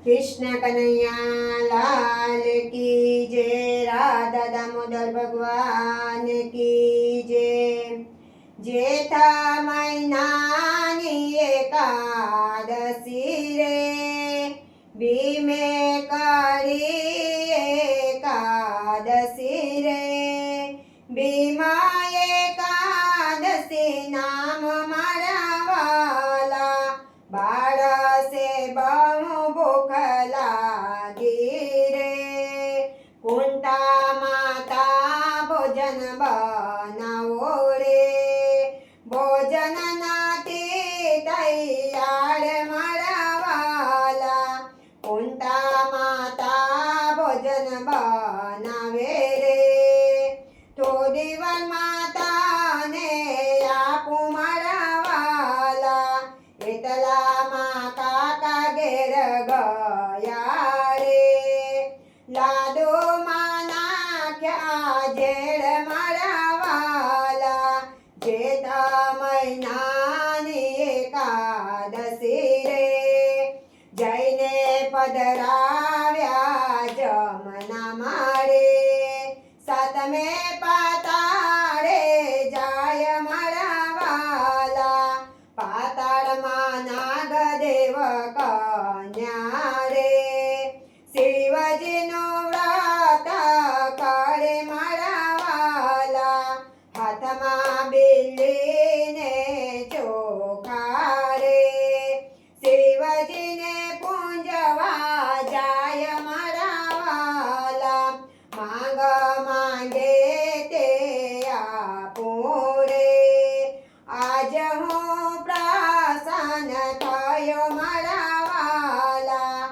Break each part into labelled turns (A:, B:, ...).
A: कृष्ण कन्हैया लाल की जय। राधा दामोदर भगवान की जय। जेठ महीनानी एकादशी रे भीमे करी एकादशी रे। भीमा एकादशी नाम मारा वाला बारसे बहु भूख लागी रे। कुंता माता भोजन बनावो रे। भोजन नाती तैयार मारा वाला कुंता माता भोजन बनावे रे। थोड़ी वर माता ने आपू मारा वाला એટલા માં કાકા ઘેર ગયા રે। લાડુ માં નાખ્યા ઝેર મારા વાલા જેઠ મહિનાની એકાદશી રે। જઈને પધરાવ્યા જમના મારે સાતમે પાતાળે જાય મારા વાલા પાતાળમાં નાગદેવ કન્યા રે। શિવજીનું વ્રત કરે મારા વાલા હાથમાં બિલ્લીને ચોખા રે। શિવજીને પૂંજવા જાય મારા વાલા માંગ માંગે તે આપો રે। આજ હું પ્રસન્ન થયો મારા વાલા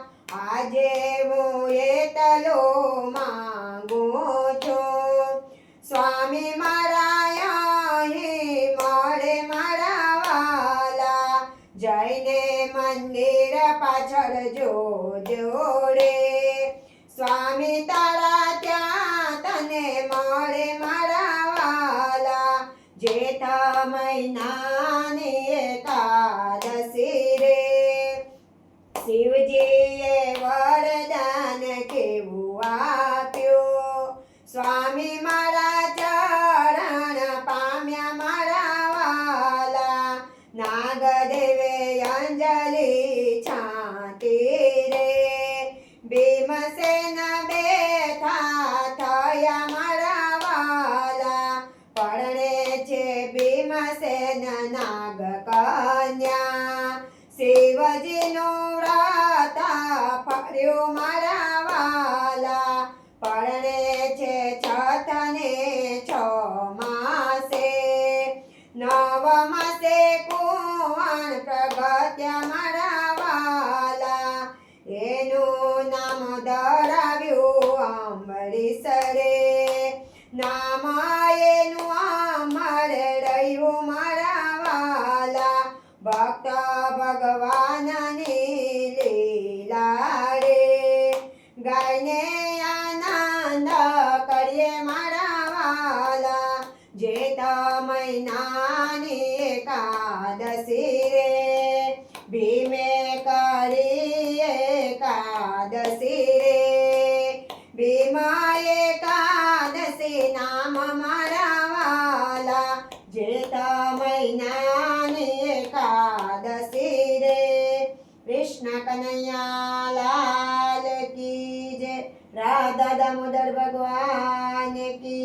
A: આજે હું એટલો માંગુ છું। સ્વામી મારા અહીં મળે મારા વાલા જઈને મંદિર પાછળ જોજો રે। સ્વામી તારા ત્યાં તને મળે મારા વાલા જેઠ મહિનાની એકાદશી રે। શિવજીએ વરદાન કેવું આપ્યું સ્વામી મારા ચરણ પામ્યા મારા વાલા નાગદેવે અંજલિ છાંટી રે। ભીમસેન બેઠા થયા મારા વાલા પરણે છે ભીમસેન નાગ કન્યા। શિવજીનું વ્રત ફર્યું મારા વાલા પરણે છે છઠને છ માસે। નવ માસે કુંવર પ્રગટ્યા મારા વાલા એનું નામ ધરાવ્યું અંબરીશ રે। નામ એનું અમર રહ્યું મારા વાલા ભક્ત ભગવાનની લીલા રે। ગાયને આનંદ કરીએ મારા વાલા જેઠ મહિનાની એકાદશી રે। ભીમે કરી એકાદશી રે। ભીમા એકાદશી નામ મારા વાલા જેઠ મહિનાની एकादशी रे। कृष्ण कन्हैया लाल की जय। राधा दामोदर भगवान की